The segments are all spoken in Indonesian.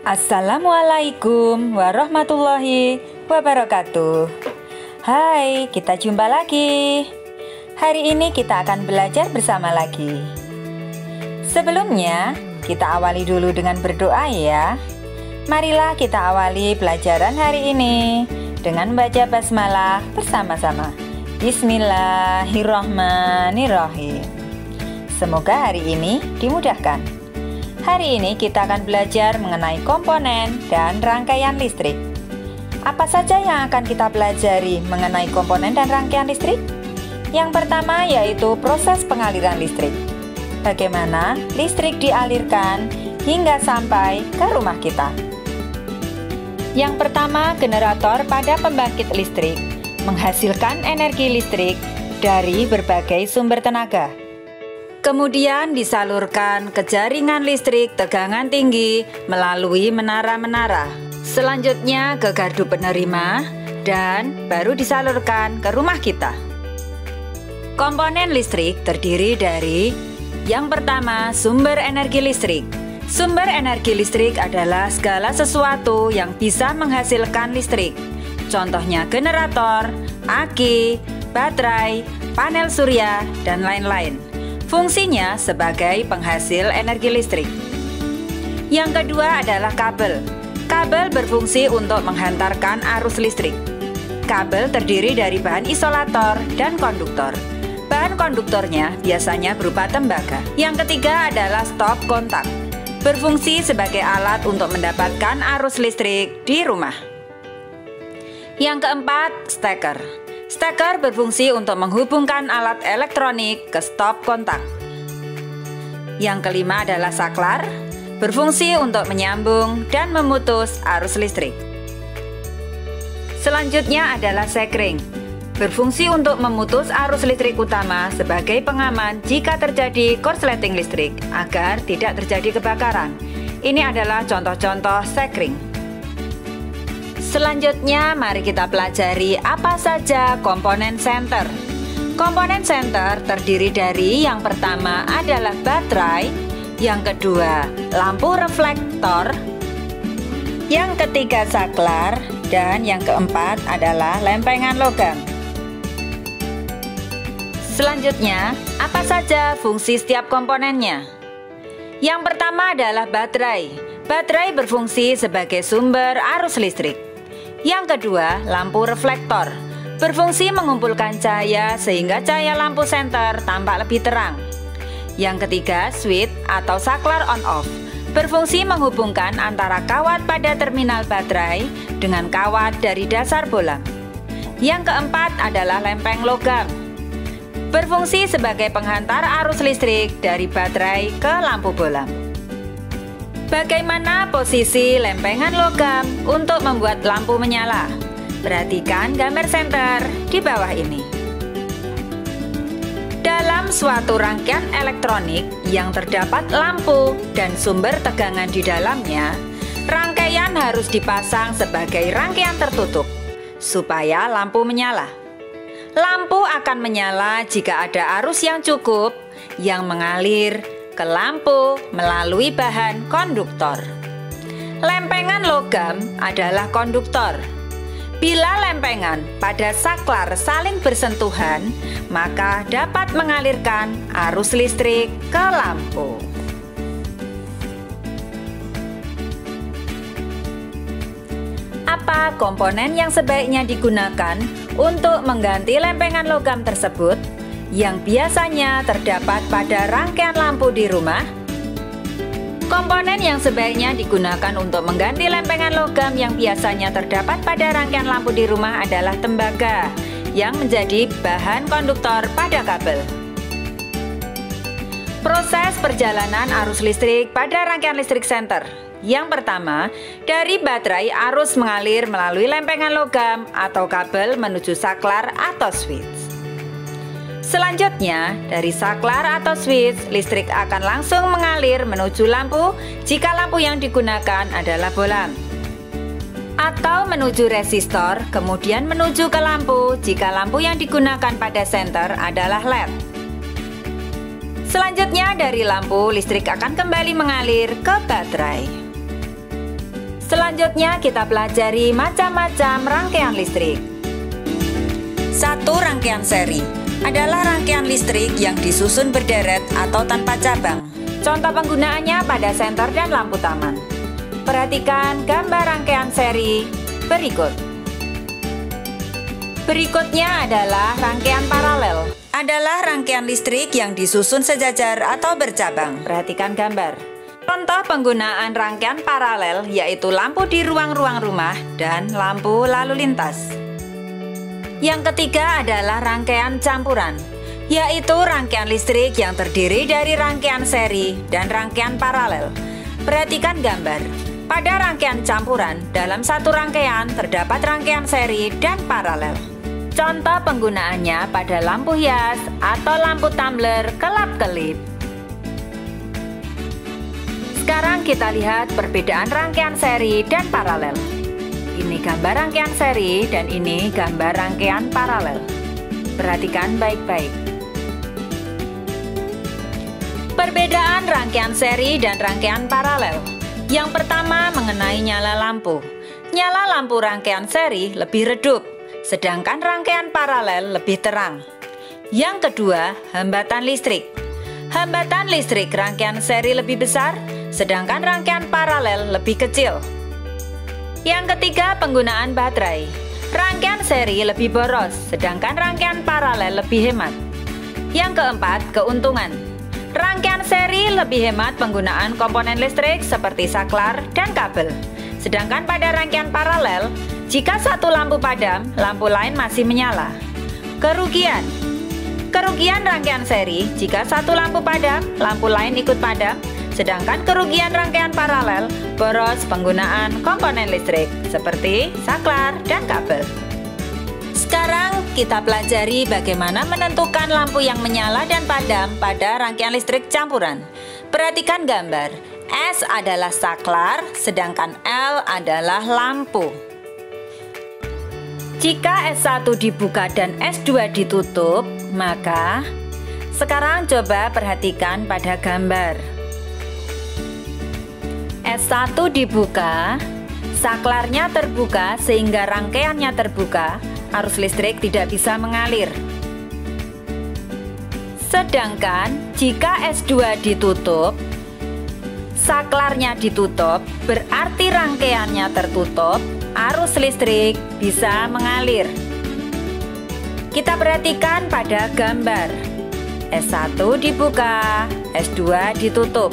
Assalamualaikum warahmatullahi wabarakatuh. Hai, kita jumpa lagi. Hari ini kita akan belajar bersama lagi. Sebelumnya, kita awali dulu dengan berdoa ya. Marilah kita awali pelajaran hari ini dengan membaca basmalah bersama-sama. Bismillahirrahmanirrahim. Semoga hari ini dimudahkan. Hari ini kita akan belajar mengenai komponen dan rangkaian listrik. Apa saja yang akan kita pelajari mengenai komponen dan rangkaian listrik? Yang pertama yaitu proses pengaliran listrik. Bagaimana listrik dialirkan hingga sampai ke rumah kita. Yang pertama, generator pada pembangkit listrik menghasilkan energi listrik dari berbagai sumber tenaga. Kemudian disalurkan ke jaringan listrik tegangan tinggi melalui menara-menara. Selanjutnya ke gardu penerima dan baru disalurkan ke rumah kita. Komponen listrik terdiri dari yang pertama, sumber energi listrik. Sumber energi listrik adalah segala sesuatu yang bisa menghasilkan listrik. Contohnya generator, aki, baterai, panel surya, dan lain-lain. Fungsinya sebagai penghasil energi listrik. Yang kedua adalah kabel. Kabel berfungsi untuk menghantarkan arus listrik. Kabel terdiri dari bahan isolator dan konduktor. Bahan konduktornya biasanya berupa tembaga. Yang ketiga adalah stop kontak. Berfungsi sebagai alat untuk mendapatkan arus listrik di rumah. Yang keempat, steker. Steker berfungsi untuk menghubungkan alat elektronik ke stop kontak. Yang kelima adalah saklar, berfungsi untuk menyambung dan memutus arus listrik. Selanjutnya adalah sekring, berfungsi untuk memutus arus listrik utama sebagai pengaman jika terjadi korsleting listrik agar tidak terjadi kebakaran. Ini adalah contoh-contoh sekring. Selanjutnya, mari kita pelajari apa saja komponen senter. Komponen senter terdiri dari yang pertama adalah baterai, yang kedua lampu reflektor, yang ketiga saklar, dan yang keempat adalah lempengan logam. Selanjutnya, apa saja fungsi setiap komponennya? Yang pertama adalah baterai. Baterai berfungsi sebagai sumber arus listrik. Yang kedua, lampu reflektor, berfungsi mengumpulkan cahaya sehingga cahaya lampu senter tampak lebih terang. Yang ketiga, switch atau saklar on-off, berfungsi menghubungkan antara kawat pada terminal baterai dengan kawat dari dasar bolam. Yang keempat adalah lempeng logam, berfungsi sebagai penghantar arus listrik dari baterai ke lampu bolam. Bagaimana posisi lempengan logam untuk membuat lampu menyala? Perhatikan gambar senter di bawah ini. Dalam suatu rangkaian elektronik yang terdapat lampu dan sumber tegangan di dalamnya, rangkaian harus dipasang sebagai rangkaian tertutup supaya lampu menyala. Lampu akan menyala jika ada arus yang cukup yang mengalir ke lampu melalui bahan konduktor. Lempengan logam adalah konduktor. Bila lempengan pada saklar saling bersentuhan, maka dapat mengalirkan arus listrik ke lampu. Apa komponen yang sebaiknya digunakan untuk mengganti lempengan logam tersebut yang biasanya terdapat pada rangkaian lampu di rumah? Komponen yang sebaiknya digunakan untuk mengganti lempengan logam yang biasanya terdapat pada rangkaian lampu di rumah adalah tembaga yang menjadi bahan konduktor pada kabel. Proses perjalanan arus listrik pada rangkaian listrik senter. Yang pertama, dari baterai arus mengalir melalui lempengan logam atau kabel menuju saklar atau switch. Selanjutnya, dari saklar atau switch, listrik akan langsung mengalir menuju lampu jika lampu yang digunakan adalah bolam. atau menuju resistor, kemudian menuju ke lampu jika lampu yang digunakan pada senter adalah LED. Selanjutnya dari lampu, listrik akan kembali mengalir ke baterai. Selanjutnya kita pelajari macam-macam rangkaian listrik. 1. Rangkaian seri adalah rangkaian listrik yang disusun berderet atau tanpa cabang. Contoh penggunaannya pada senter dan lampu taman. Perhatikan gambar rangkaian seri berikut. Berikutnya adalah rangkaian paralel. Adalah rangkaian listrik yang disusun sejajar atau bercabang. Perhatikan gambar. Contoh penggunaan rangkaian paralel yaitu lampu di ruang-ruang rumah dan lampu lalu lintas. Yang ketiga adalah rangkaian campuran, yaitu rangkaian listrik yang terdiri dari rangkaian seri dan rangkaian paralel. Perhatikan gambar. Pada rangkaian campuran, dalam satu rangkaian terdapat rangkaian seri dan paralel. Contoh penggunaannya pada lampu hias atau lampu tumbler kelap-kelip. Sekarang kita lihat perbedaan rangkaian seri dan paralel. Ini gambar rangkaian seri dan ini gambar rangkaian paralel. Perhatikan baik-baik. Perbedaan rangkaian seri dan rangkaian paralel. Yang pertama mengenai nyala lampu. Nyala lampu rangkaian seri lebih redup, sedangkan rangkaian paralel lebih terang. Yang kedua, hambatan listrik. Hambatan listrik rangkaian seri lebih besar, sedangkan rangkaian paralel lebih kecil. Yang ketiga, penggunaan baterai. Rangkaian seri lebih boros, sedangkan rangkaian paralel lebih hemat. Yang keempat, keuntungan. Rangkaian seri lebih hemat penggunaan komponen listrik seperti saklar dan kabel. Sedangkan pada rangkaian paralel, jika satu lampu padam, lampu lain masih menyala. Kerugian. Kerugian rangkaian seri, jika satu lampu padam, lampu lain ikut padam. Sedangkan kerugian rangkaian paralel, boros penggunaan komponen listrik seperti saklar dan kabel. Sekarang kita pelajari bagaimana menentukan lampu yang menyala dan padam pada rangkaian listrik campuran. Perhatikan gambar. S adalah saklar, sedangkan L adalah lampu. Jika S1 dibuka dan S2 ditutup, maka sekarang coba perhatikan pada gambar. S1 dibuka, saklarnya terbuka sehingga rangkaiannya terbuka, arus listrik tidak bisa mengalir. Sedangkan jika S2 ditutup, saklarnya ditutup, berarti rangkaiannya tertutup, arus listrik bisa mengalir. Kita perhatikan pada gambar. S1 dibuka, S2 ditutup.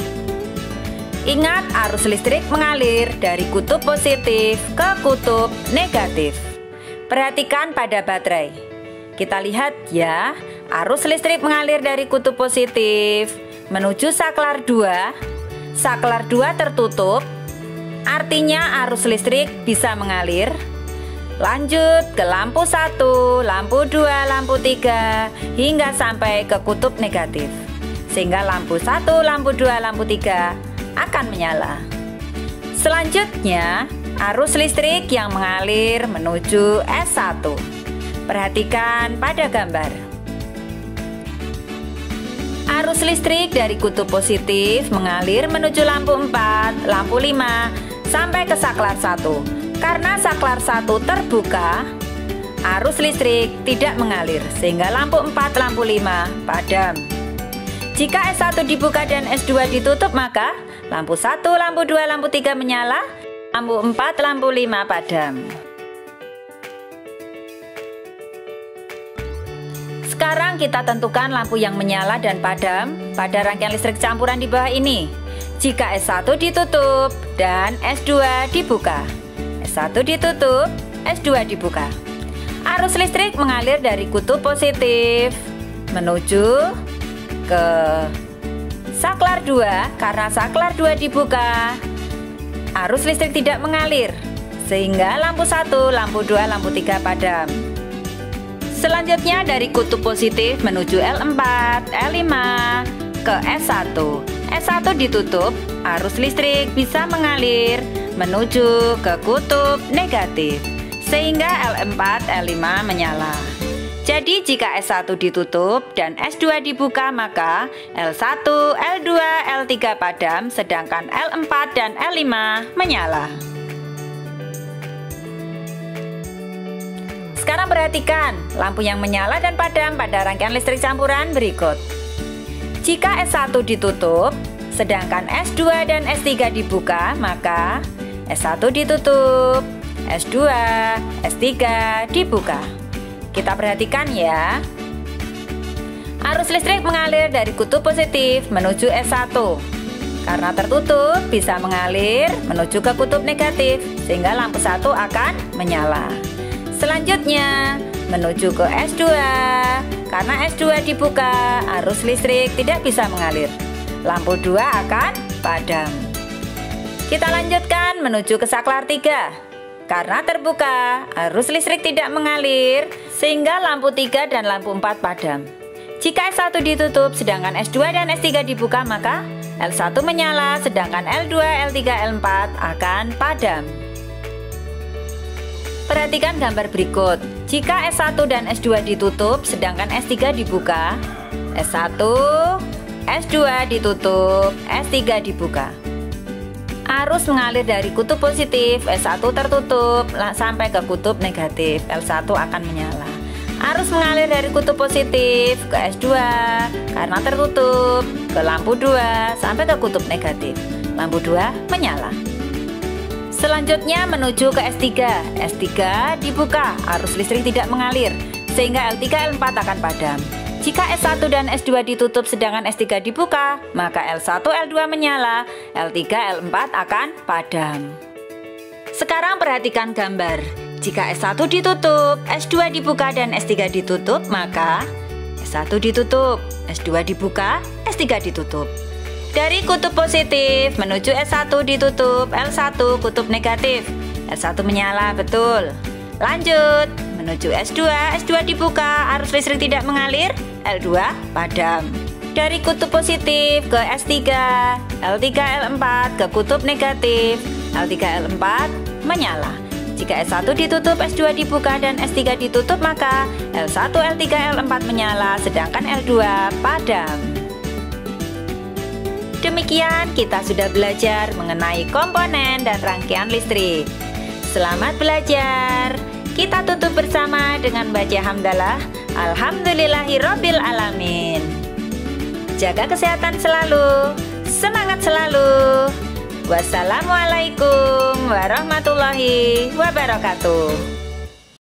Ingat, arus listrik mengalir dari kutub positif ke kutub negatif. Perhatikan pada baterai. Kita lihat ya, arus listrik mengalir dari kutub positif menuju saklar 2. Saklar 2 tertutup, artinya arus listrik bisa mengalir. Lanjut ke lampu 1, lampu 2, lampu 3, hingga sampai ke kutub negatif. Sehingga lampu 1, lampu 2, lampu 3 akan menyala. Selanjutnya, arus listrik yang mengalir menuju S1. Perhatikan pada gambar. Arus listrik dari kutub positif mengalir menuju lampu 4, lampu 5, sampai ke saklar 1. Karena saklar 1 terbuka, arus listrik tidak mengalir, sehingga lampu 4, lampu 5 padam. Jika S1 dibuka dan S2 ditutup, maka lampu 1, lampu 2, lampu 3 menyala, lampu 4, lampu 5 padam. Sekarang kita tentukan lampu yang menyala dan padam pada rangkaian listrik campuran di bawah ini. Jika S1 ditutup dan S2 dibuka. S1 ditutup, S2 dibuka. Arus listrik mengalir dari kutub positif menuju ke saklar 2. Karena saklar 2 dibuka, arus listrik tidak mengalir, sehingga lampu 1, lampu 2, lampu 3 padam. Selanjutnya dari kutub positif menuju L4, L5 ke S1. S1 ditutup, arus listrik bisa mengalir, menuju ke kutub negatif, sehingga L4, L5 menyala. Jadi jika S1 ditutup dan S2 dibuka, maka L1, L2, L3 padam, sedangkan L4 dan L5 menyala. Sekarang perhatikan lampu yang menyala dan padam pada rangkaian listrik campuran berikut. Jika S1 ditutup, sedangkan S2 dan S3 dibuka, maka S1 ditutup, S2, S3 dibuka. Kita perhatikan ya. Arus listrik mengalir dari kutub positif menuju S1. Karena tertutup, bisa mengalir menuju ke kutub negatif, sehingga lampu 1 akan menyala. Selanjutnya, menuju ke S2. Karena S2 dibuka, arus listrik tidak bisa mengalir. Lampu 2 akan padam. Kita lanjutkan menuju ke saklar 3. Karena terbuka, arus listrik tidak mengalir, sehingga lampu 3 dan lampu 4 padam. Jika S1 ditutup, sedangkan S2 dan S3 dibuka, maka L1 menyala, sedangkan L2, L3, L4 akan padam. Perhatikan gambar berikut. Jika S1 dan S2 ditutup, sedangkan S3 dibuka, S1, S2 ditutup, S3 dibuka. Arus mengalir dari kutub positif, S1 tertutup sampai ke kutub negatif, L1 akan menyala. Arus mengalir dari kutub positif ke S2 karena tertutup ke lampu 2 sampai ke kutub negatif, lampu 2 menyala. Selanjutnya menuju ke S3. S3 dibuka, arus listrik tidak mengalir, sehingga L3, L4 akan padam. Jika S1 dan S2 ditutup sedangkan S3 dibuka, maka L1, L2 menyala, L3, L4 akan padam. Sekarang perhatikan gambar. Jika S1 ditutup, S2 dibuka dan S3 ditutup, maka S1 ditutup, S2 dibuka, S3 ditutup. Dari kutub positif menuju S1 ditutup, L1 kutub negatif, S1 menyala, betul. Lanjut, menuju S2, S2 dibuka, arus listrik tidak mengalir, L2 padam. Dari kutub positif ke S3, L3, L4 ke kutub negatif, L3, L4 menyala. Jika S1 ditutup, S2 dibuka dan S3 ditutup, maka L1, L3, L4 menyala, sedangkan L2 padam. Demikian kita sudah belajar mengenai komponen dan rangkaian listrik. Selamat belajar. Kita tutup bersama dengan baca hamdalah. Alhamdulillahirabbil alamin. Jaga kesehatan selalu, semangat selalu. Wassalamualaikum warahmatullahi wabarakatuh.